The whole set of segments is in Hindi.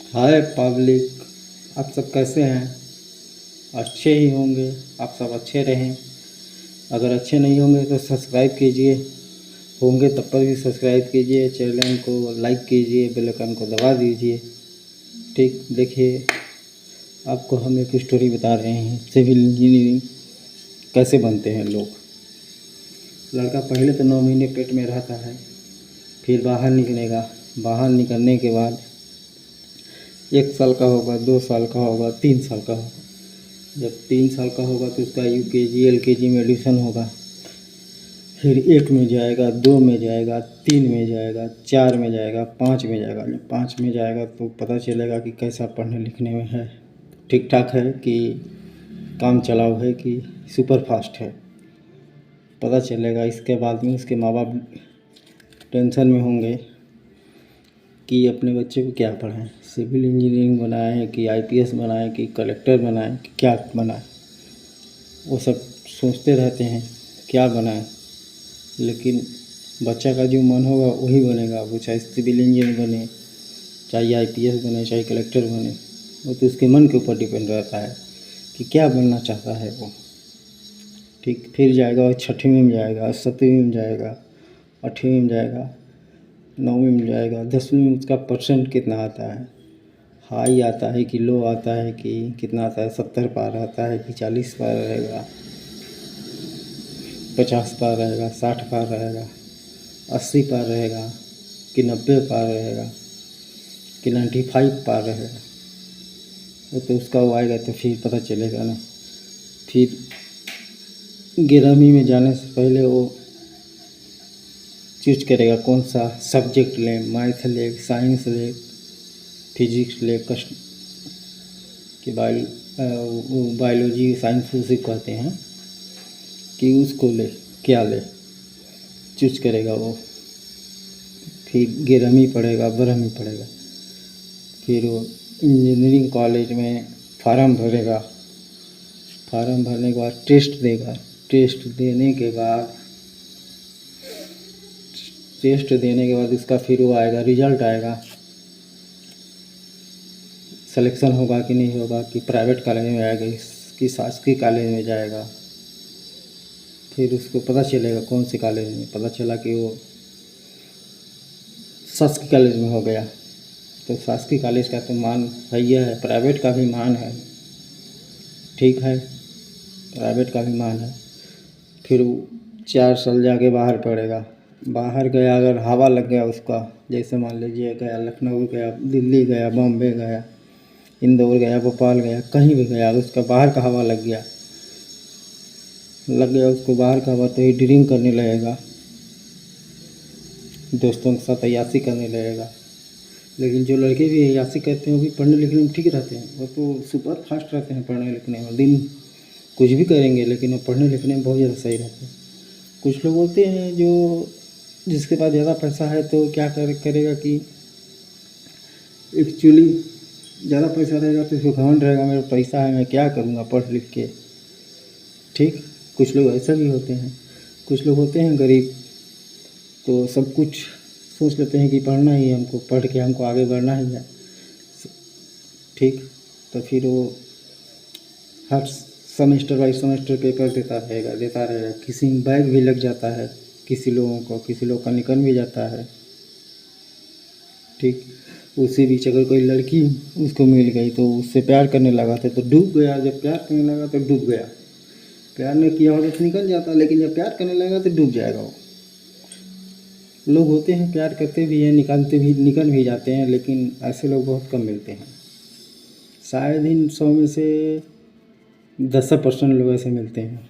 हाय पब्लिक, आप सब कैसे हैं? अच्छे ही होंगे। आप सब अच्छे रहें। अगर अच्छे नहीं होंगे तो सब्सक्राइब कीजिए, होंगे तब पर भी सब्सक्राइब कीजिए, चैनल को लाइक कीजिए, बेल आइकन को दबा दीजिए। ठीक, देखिए आपको हम एक स्टोरी बता रहे हैं, सिविल इंजीनियरिंग कैसे बनते हैं लोग। लड़का पहले तो 9 महीने पेट में रहता है, फिर बाहर निकलेगा। बाहर निकलने के बाद 1 साल का होगा, 2 साल का होगा, 3 साल का होगा। जब 3 साल का होगा तो उसका UKG LKG में एडमिशन होगा। फिर 1 में जाएगा, 2 में जाएगा, 3 में जाएगा, 4 में जाएगा, 5 में जाएगा। जब 5 में जाएगा तो पता चलेगा कि कैसा पढ़ने लिखने में है, ठीक ठाक है कि काम चलाऊ है कि सुपर फास्ट है, पता चलेगा। इसके बाद में उसके माँ बाप टेंशन में होंगे कि अपने बच्चे को क्या पढ़ाएं, सिविल इंजीनियरिंग बनाएं कि IPS बनाएं कि कलेक्टर बनाएं कि क्या बनाएं। वो सब सोचते रहते हैं क्या बनाएं, लेकिन बच्चा का जो मन होगा वही बनेगा। वो चाहे सिविल इंजीनियर बने, चाहे IPS बने, चाहे कलेक्टर बने, वो तो उसके मन के ऊपर डिपेंड रहता है कि क्या बनना चाहता है वो। ठीक, फिर जाएगा और 6वीं में जाएगा, 7वीं में जाएगा, 8वीं में जाएगा, 9वीं में जाएगा, 10वीं में उसका परसेंट कितना आता है, हाई आता है कि लो आता है कि कितना आता है, 70 पार आता है कि 40 पार रहेगा, 50 पार रहेगा, 60 पार रहेगा, 80 पार रहेगा कि 90 पार रहेगा कि 95 पार रहेगा। वो तो उसका वो आएगा तो फिर पता चलेगा ना। फिर 11वीं में जाने से पहले वो चूज करेगा कौन सा सब्जेक्ट लें, मैथ ले, साइंस ले, फिजिक्स ले, कि बायोलॉजी साइंस उसे कहते हैं, कि उसको ले, क्या ले, चूज करेगा वो। फिर 11वीं पढ़ेगा, 12वीं पढ़ेगा, फिर वो इंजीनियरिंग कॉलेज में फार्म भरेगा। फार्म भरने के बाद टेस्ट देगा। टेस्ट देने के बाद उसका फिर वो आएगा, रिजल्ट आएगा, सिलेक्शन होगा कि नहीं होगा, कि प्राइवेट कॉलेज में आएगा कि शासकीय कॉलेज में जाएगा। फिर उसको पता चलेगा कौन से कॉलेज में। पता चला कि वो शासकीय कॉलेज में हो गया, तो शासकीय कॉलेज का तो मान है ही है, प्राइवेट का भी मान है, ठीक है, प्राइवेट का भी मान है। फिर वो 4 साल जाके बाहर पढ़ेगा। बाहर गया, अगर हवा लग गया उसका, जैसे मान लीजिए गया लखनऊ गया, दिल्ली गया, बॉम्बे गया, इंदौर गया, भोपाल गया, कहीं भी गया, उसका बाहर का हवा लग गया उसको बाहर का हवा, तो ही ड्रिंक करने लगेगा, दोस्तों के साथ अय्याशी करने लगेगा। लेकिन जो लड़के भी अय्याशी करते हैं वो भी पढ़ने लिखने में ठीक रहते हैं, वो तो सुपर फास्ट रहते हैं पढ़ने लिखने में। दिन कुछ भी करेंगे लेकिन वो पढ़ने लिखने में बहुत ज़्यादा सही रहते हैं। कुछ लोग होते हैं जो जिसके पास ज़्यादा पैसा है तो क्या करेगा कि एक्चुअली ज़्यादा पैसा रहेगा तो उसको घमंड रहेगा, मेरा पैसा है, मैं क्या करूँगा पढ़ लिख के। ठीक, कुछ लोग ऐसा भी होते हैं। कुछ लोग होते हैं गरीब, तो सब कुछ सोच लेते हैं कि पढ़ना ही है हमको, पढ़ के हमको आगे बढ़ना ही है। ठीक, तो फिर वो हर सेमेस्टर बाई सेमेस्टर पेपर देता रहेगा। किसी में बैग भी लग जाता है, किसी लोगों का निकल भी जाता है। ठीक, उसी बीच अगर कोई लड़की उसको मिल गई तो उससे प्यार करने लगा तो डूब गया। जब प्यार करने लगा तो डूब गया। प्यार नहीं किया होगा तो निकल जाता, लेकिन जब प्यार करने लगा तो डूब जाएगा वो। लोग होते हैं प्यार करते भी हैं, निकल भी जाते हैं, लेकिन ऐसे लोग बहुत कम मिलते हैं। शायद इन 100 में से 10% लोग ऐसे मिलते हैं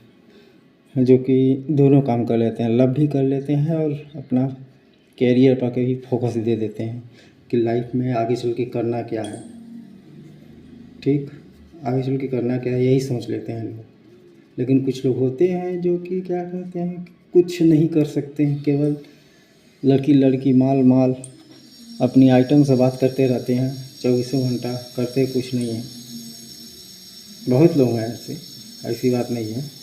जो कि दोनों काम कर लेते हैं, लव भी कर लेते हैं और अपना कैरियर पर भी फोकस दे देते हैं कि लाइफ में आगे चल के करना क्या है। ठीक, आगे चल के करना क्या है यही सोच लेते हैं लोग। लेकिन कुछ लोग होते हैं जो कि क्या कहते हैं, कुछ नहीं कर सकते हैं, केवल लड़की माल माल अपनी आइटम से बात करते रहते हैं, 24 घंटा करते कुछ नहीं है। बहुत लोग हैं ऐसे, ऐसी बात नहीं है।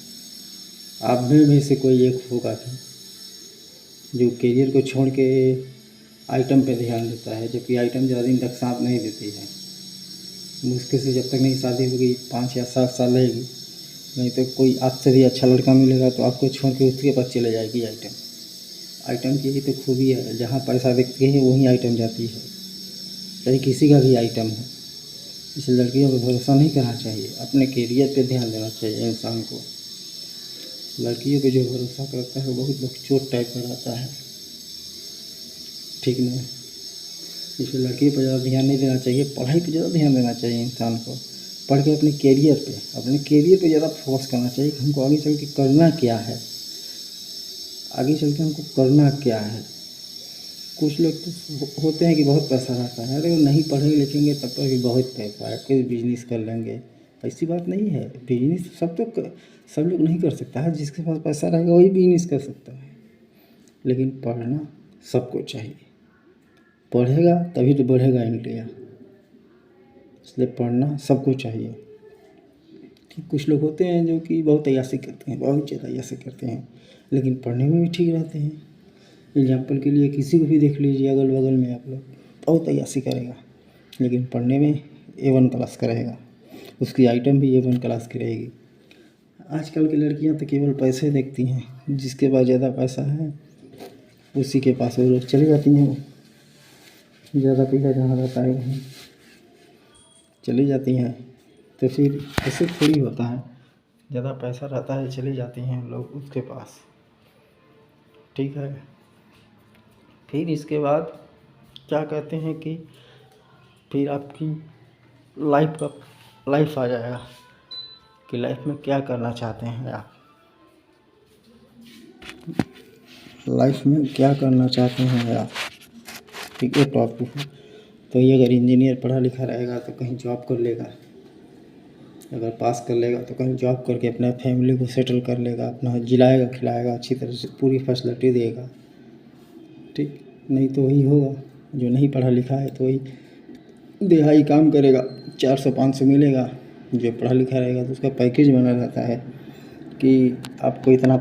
आप में से कोई एक होगा जो करियर को छोड़ के आइटम पे ध्यान देता है, जबकि आइटम ज़्यादा दिन तक साथ नहीं देती है। मुश्किल से जब तक नहीं शादी होगी 5 या 7 साल रहेगी, नहीं तो कोई आपसे भी अच्छा लड़का मिलेगा तो आपको छोड़ के उसके पास चले जाएगी आइटम की यही तो खूबी है, जहाँ पैसा देखते हैं वहीं आइटम जाती है, चाहे किसी का भी आइटम हो। इसलिए लड़कियों पर भरोसा नहीं करना चाहिए, अपने कैरियर पे ध्यान देना चाहिए इंसान को। लड़कियों पे जो भरोसा करता है वो बहुत बकचोद टाइप का रहता है, ठीक नहीं। इसलिए लड़की पर ज़्यादा ध्यान नहीं देना चाहिए, पढ़ाई पे ज़्यादा ध्यान देना चाहिए इंसान को। पढ़ के अपने कैरियर पे ज़्यादा फोकस करना चाहिए कि हमको आगे चल के करना क्या है, आगे चल के हमको करना क्या है। कुछ लोग तो होते हैं कि बहुत पैसा रहता है, अरे वो नहीं पढ़ेंगे लिखेंगे तब पर भी बहुत पैसा है, कोई बिजनेस कर लेंगे, ऐसी बात नहीं है। बिजनेस सब लोग नहीं कर सकता है, जिसके पास पैसा रहेगा वही बिजनेस कर सकता है। लेकिन पढ़ना सबको चाहिए, पढ़ेगा तभी तो बढ़ेगा इंडिया, इसलिए पढ़ना सबको चाहिए। ठीक, कुछ लोग होते हैं जो कि बहुत अय्याशी करते हैं, बहुत ज़्यादा अय्याशी करते हैं, लेकिन पढ़ने में भी ठीक रहते हैं। एग्जाम्पल के लिए किसी को भी देख लीजिए, अगल बगल में आप लोग, बहुत अय्याशी करेगा लेकिन पढ़ने में A1 क्लास का रहेगा, उसकी आइटम भी A1 क्लास की रहेगी। आजकल की लड़कियां तो केवल पैसे देखती हैं, जिसके पास ज़्यादा पैसा है उसी के पास वो लोग चली जाती हैं, ज़्यादा पैसा जहाँ रहता है वहीं चली जाती हैं। तो फिर ऐसे थोड़ी होता है, ज़्यादा पैसा रहता है चली जाती हैं लोग उसके पास, ठीक है। फिर इसके बाद क्या कहते हैं कि फिर आपकी लाइफ आ जाएगा कि लाइफ में क्या करना चाहते हैं आप, लाइफ में क्या करना चाहते हैं आप, ठीक है। टॉपिक है तो ये अगर इंजीनियर पढ़ा लिखा रहेगा तो कहीं जॉब कर लेगा, अगर पास कर लेगा तो कहीं जॉब करके अपना फैमिली को सेटल कर लेगा, अपना जिलाएगा खिलाएगा, अच्छी तरह से पूरी फैसिलिटी देगा, ठीक। नहीं तो वही होगा, जो नहीं पढ़ा लिखा है तो वही दिहाड़ी काम करेगा, 400-500 मिलेगा। जो पढ़ा लिखा रहेगा तो उसका पैकेज बना रहता है कि आपको इतना